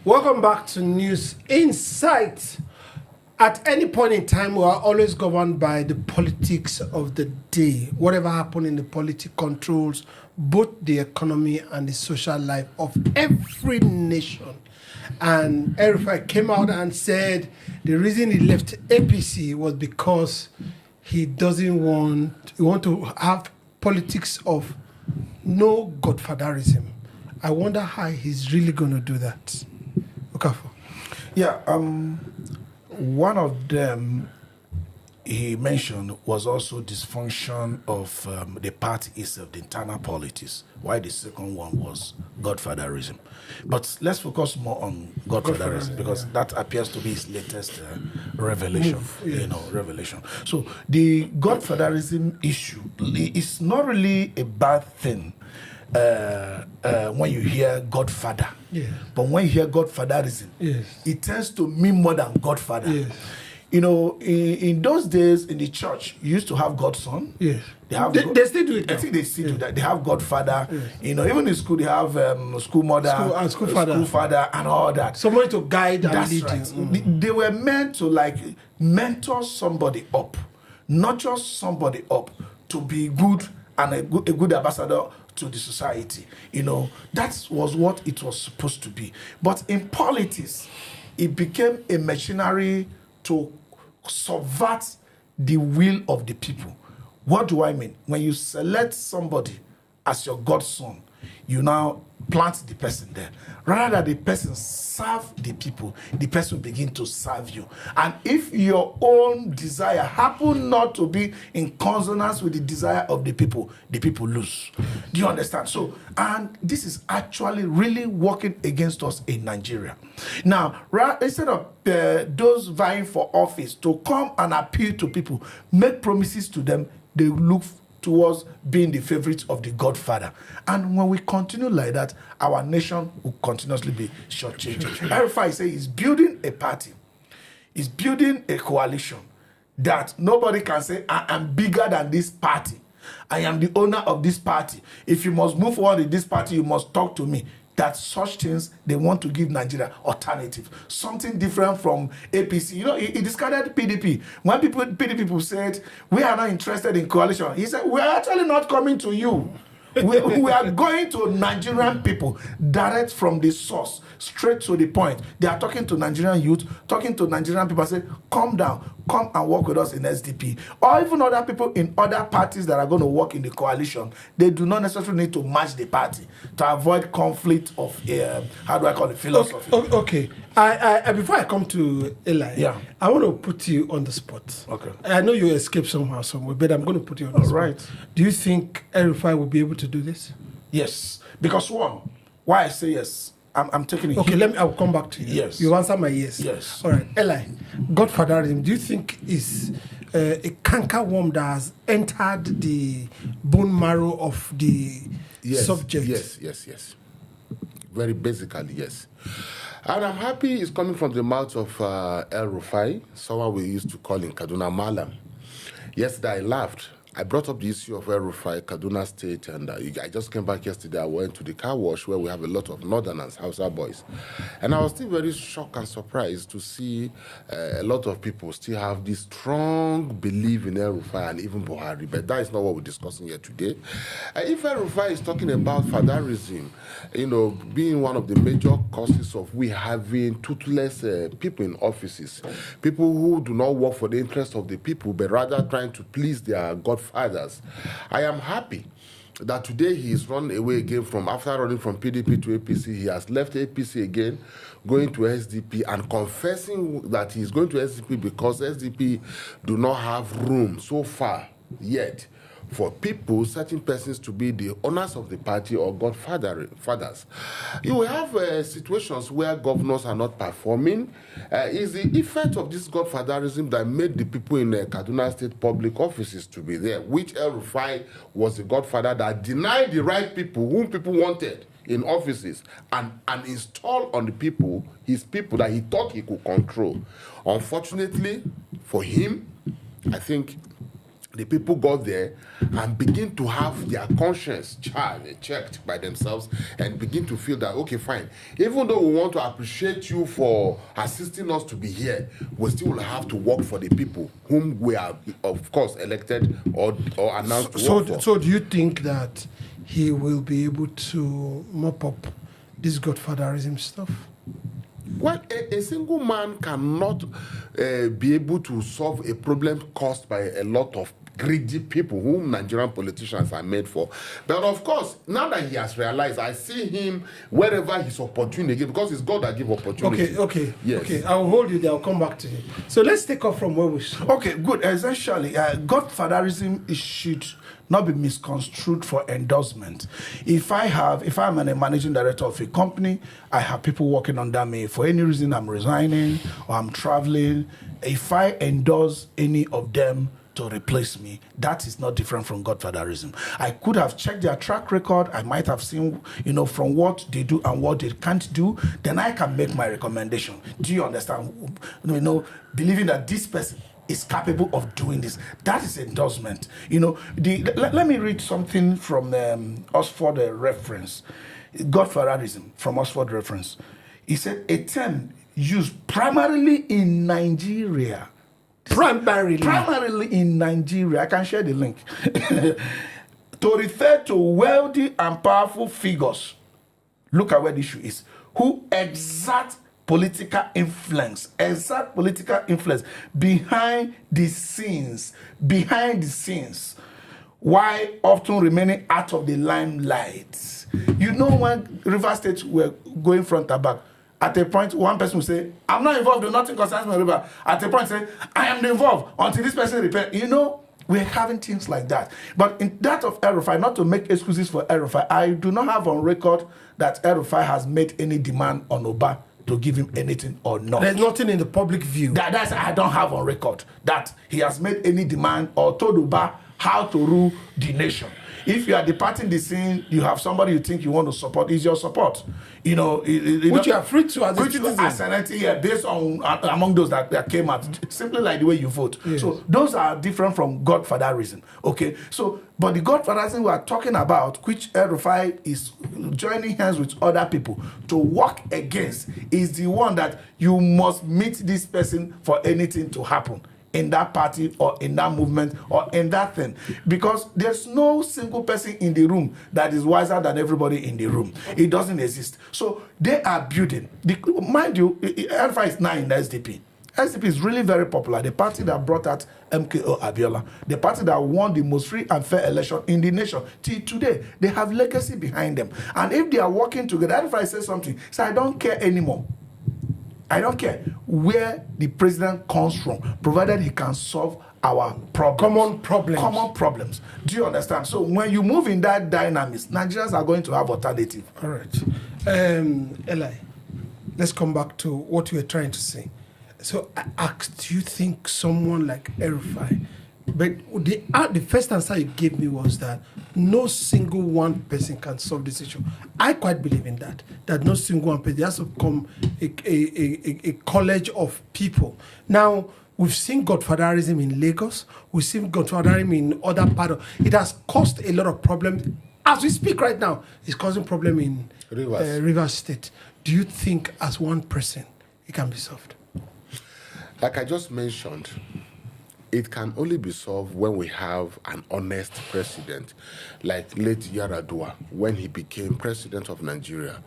Welcome back to News Insight. At any point in time, we are always governed by the politics of the day. Whatever happens in the politics controls both the economy and the social life of every nation. And El-Rufai came out and said the reason he left APC was because he want to have politics of no Godfatherism. I wonder how he's really going to do that. Okafor. Yeah, one of them he mentioned was also dysfunction of the party itself, the internal politics, while the second one was Godfatherism. But let's focus more on Godfatherism because that appears to be his latest revelation, revelation. So the Godfatherism issue is not really a bad thing when you hear Godfather. Yes. But when you hear Godfatherism, yes, it tends to mean more than Godfather. Yes. You know, in those days in the church, you used to have Godson. Yes. They still do it. I think they still do that. They have Godfather. Yes. You know, even in school, they have school mother, school father, and all that. Somebody to guide and That's lead right. you. They were meant to like mentor somebody up, nurture somebody up to be good and a good ambassador to the society. You know, that was what it was supposed to be. But in politics, it became a machinery to subvert the will of the people. What do I mean? When you select somebody as your godson, you now plant the person there. Rather than the person serve the people, the person will begin to serve you. And if your own desire happen not to be in consonance with the desire of the people lose. Do you understand? So, and this is actually really working against us in Nigeria. Now, instead of those vying for office to come and appeal to people, make promises to them, they look towards being the favorite of the Godfather. And when we continue like that, our nation will continuously be shortchanged. El-Rufai says he's building a party. He's building a coalition that nobody can say, I am bigger than this party. I am the owner of this party. If you must move forward in this party, you must talk to me. That such things, they want to give Nigeria alternative, something different from APC. You know, he discarded PDP. When PDP people said, we are not interested in coalition, he said, we are actually not coming to you. We are going to Nigerian people, direct from the source, straight to the point. They are talking to Nigerian youth, talking to Nigerian people, say, calm down, come and work with us in SDP. Or even other people in other parties that are going to work in the coalition. They do not necessarily need to match the party to avoid conflict of, philosophy. Okay. I before I come to Eli, I want to put you on the spot. Okay. I know you escaped somewhere, but I'm going to put you on the spot. Right. Do you think El-Rufai will be able to do this? Yes. Because why I say yes, I'm taking it. Okay, I'll come back to you. Yes. You answer my yes. Yes. All right. Eli, Godfatherism, do you think is a cankerworm that has entered the bone marrow of the subject? Yes. Very basically, yes. And I'm happy it's coming from the mouth of El-Rufai, someone we used to call in Kaduna Malam. Yesterday I laughed. I brought up the issue of El-Rufai, Kaduna State, and I just came back yesterday. I went to the car wash where we have a lot of Northerners, Hausa boys. And I was still very shocked and surprised to see a lot of people still have this strong belief in El-Rufai and even Buhari. But that is not what we're discussing here today. If El-Rufai is talking about fatherism, you know, being one of the major causes of we having toothless people in offices, people who do not work for the interest of the people, but rather trying to please their godfathers. I am happy that today he is run away again after running from PDP to APC. He has left APC again, going to SDP and confessing that he is going to SDP because SDP do not have room so far yet for people, certain persons, to be the owners of the party or godfathers. You will have situations where governors are not performing. Is the effect of this godfatherism that made the people in Kaduna State public offices to be there, which El-Rufai was the godfather that denied the right people, whom people wanted in offices, and install on the people, his people that he thought he could control. Unfortunately for him, I think the people got there and begin to have their conscience checked by themselves and begin to feel that, okay, fine, even though we want to appreciate you for assisting us to be here, we still will have to work for the people whom we are, of course, elected or announced to work for. So do you think that he will be able to mop up this Godfatherism stuff? Well, a single man cannot be able to solve a problem caused by a lot of greedy people whom Nigerian politicians are made for. But of course, now that he has realized, I see him wherever he's opportune again, because it's God that gives opportunity. Okay. Yes. Okay, I'll hold you there. I'll come back to you. So let's take off from where we started. Okay, good. Essentially, Godfatherism should not be misconstrued for endorsement. If I'm a managing director of a company, I have people working under me. For any reason, I'm resigning or I'm traveling. If I endorse any of them to replace me, that is not different from Godfatherism. I could have checked their track record. I might have seen, from what they do and what they can't do. Then I can make my recommendation. Do you understand? Believing that this person is capable of doing this. That is endorsement. Let me read something from Oxford reference. Godfatherism from Oxford reference. He said, a term used primarily in Nigeria. Primarily in Nigeria. I can share the link. To refer to wealthy and powerful figures. Look at where the issue is. Who exert political influence behind the scenes, why often remaining out of the limelight. When River State were going front and back, at a point, one person will say, I'm not involved in nothing concerns my river. At a point, say, I am involved until this person repairs. We're having things like that. But in that of El-Rufai, not to make excuses for El-Rufai, I do not have on record that El-Rufai has made any demand on Oba to give him anything or not. There's nothing in the public view. That's I don't have on record that he has made any demand or told Oba how to rule the nation. If you are departing the scene, you have somebody you think you want to support, is your support. Which you are free to as a citizen. Based on among those that came out, simply like the way you vote. Yes. So those are different from Godfatherism. Okay. So, but the Godfatherism we are talking about, which El-Rufai is joining hands with other people to work against, is the one that you must meet this person for anything to happen in that party or in that movement or in that thing, because there's no single person in the room that is wiser than everybody in the room. It doesn't exist. So they are building. Mind you, El-Rufai is now in the SDP. SDP is really very popular. The party that brought out MKO Abiola, the party that won the most free and fair election in the nation. Till today, they have legacy behind them. And if they are working together, El-Rufai says something, so I don't care anymore. I don't care where the president comes from, provided he can solve our problems. Common problems. Do you understand? So when you move in that dynamics, Nigerians are going to have alternative. All right. Eli, let's come back to what you were trying to say. So I asked, do you think someone like El-Rufai, but the first answer you gave me was that no single one person can solve this issue. I quite believe in that no single one person. There has to come a college of people. Now, we've seen Godfatherism in Lagos. We've seen Godfatherism in other parts. It has caused a lot of problems. As we speak right now, it's causing problem in Rivers State. Do you think as one person, it can be solved? Like I just mentioned, it can only be solved when we have an honest president, like late Yaradua, when he became president of Nigeria.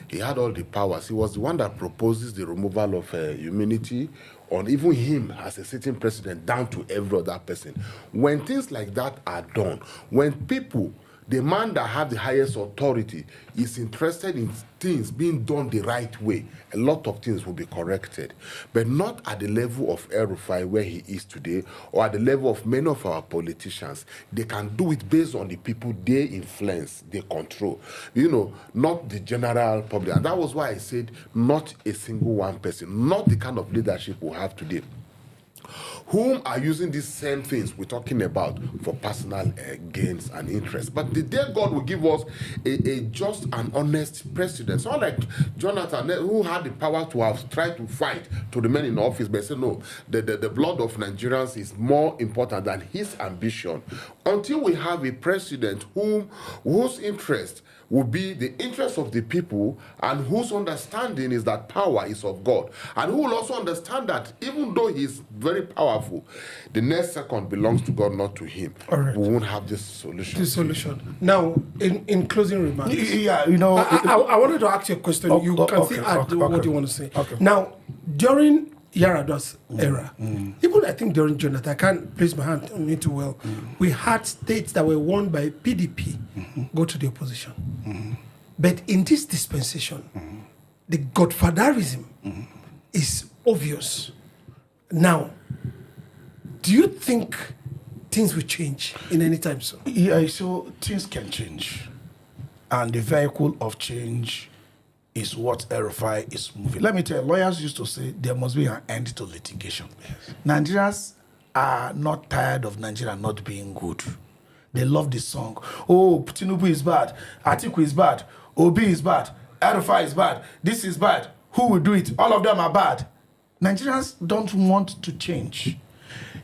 He had all the powers. He was the one that proposes the removal of immunity on even him as a sitting president down to every other person. When things like that are done, when people, the man that has the highest authority is interested in things being done the right way, a lot of things will be corrected. But not at the level of El-Rufai where he is today, or at the level of many of our politicians. They can do it based on the people they influence, they control. Not the general public. And that was why I said not a single one person, not the kind of leadership we have today. whom are using these same things we're talking about for personal gains and interests. But the day God will give us a just and honest president, someone like Jonathan, who had the power to have tried to fight to remain in office, but said, no, the blood of Nigerians is more important than his ambition. Until we have a president whose interest will be the interest of the people, and whose understanding is that power is of God, and who will also understand that even though he is very powerful, the next second belongs to God, not to him. All right. We won't have this solution. Now, in closing remarks, Yeah, you know. I wanted to ask you a question. You can still add what you want to say. Now, during Yar'Adua's era, even I think during Jonathan, I can't place my hand on it too well, we had states that were won by PDP go to the opposition. But in this dispensation, the Godfatherism is obvious. Now, do you think things will change in any time soon? Yeah, so things can change. And the vehicle of change is what El-Rufai is moving. Let me tell you, lawyers used to say there must be an end to litigation. Yes. Nigerians are not tired of Nigeria not being good. They love this song. Oh, Tinubu is bad. Atiku is bad. Obi is bad. El-Rufai is bad. This is bad. Who will do it? All of them are bad. Nigerians don't want to change.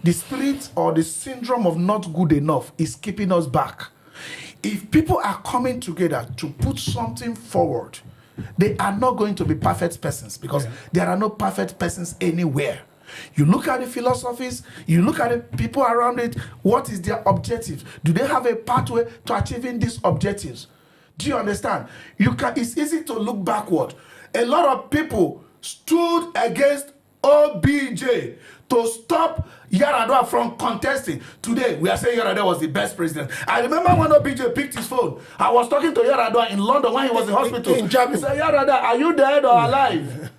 The spirit or the syndrome of not good enough is keeping us back. If people are coming together to put something forward, they are not going to be perfect persons, because there are no perfect persons anywhere. You look at the philosophies, you look at the people around it, what is their objective? Do they have a pathway to achieving these objectives? Do you understand? It's easy to look backward. A lot of people stood against OBJ to stop Yar'Adua from contesting. Today, we are saying Yar'Adua was the best president. I remember when OBJ picked his phone, I was talking to Yar'Adua in London when he was in hospital. In Germany. He said, Yar'Adua, are you dead or alive?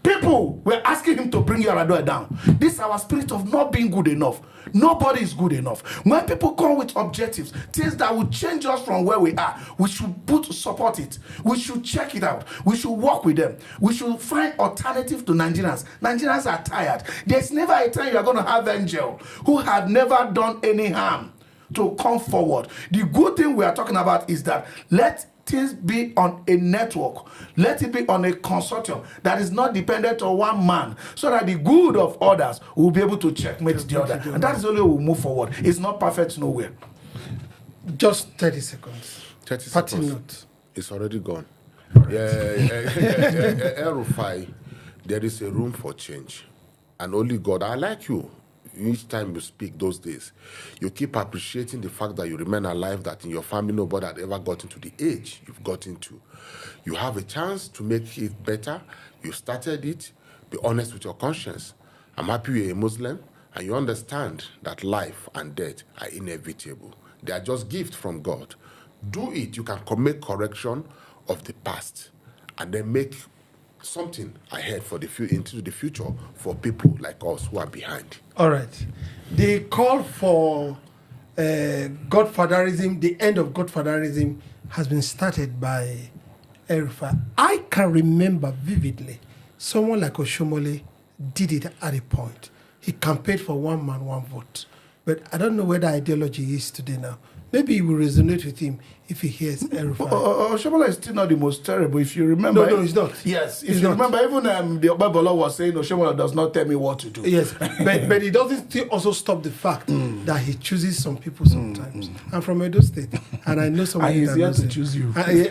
People were asking him to bring Yar'Adua down. This is our spirit of not being good enough. Nobody is good enough. When people come with objectives, things that will change us from where we are, we should support it. We should check it out. We should work with them. We should find alternative to Nigerians. Nigerians are tired. There's never a time you are going to have angel who had never done any harm to come forward. The good thing we are talking about is that let things be on a network. Let it be on a consortium that is not dependent on one man, so that the good of others will be able to checkmate the other. And that's the only way we'll move forward. It's not perfect nowhere. Just 30 seconds. 30 Parting seconds. note. It's already gone. El-Rufai, there is a room for change. And only God, I like you. Each time you speak those days, you keep appreciating the fact that you remain alive, that in your family nobody had ever gotten to the age you've gotten to. You have a chance to make it better. You started it. Be honest with your conscience. I'm happy you're a Muslim and you understand that life and death are inevitable. They are just gifts from God. Do it. You can make correction of the past and then make something ahead for into the future for people like us who are behind. All right. The call for Godfatherism, the end of Godfatherism, has been started by El-Rufai. I can remember vividly someone like Oshomole did it at a point. He campaigned for one man, one vote. But I don't know where the ideology is today now. Maybe it will resonate with him if he hears El-Rufai. Oshomola is still not the most terrible. If you remember... No, he's not. Yes, if He's you not. remember, even the Obabolo was saying Oshomola does not tell me what to do. Yes, but it doesn't still also stop the fact that he chooses some people sometimes. I'm from Edo State, and I know someone And he's that here knows to him. choose you. Better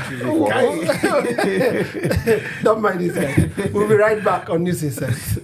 choose you for us. Don't mind this guy. We'll be right back on News Insights.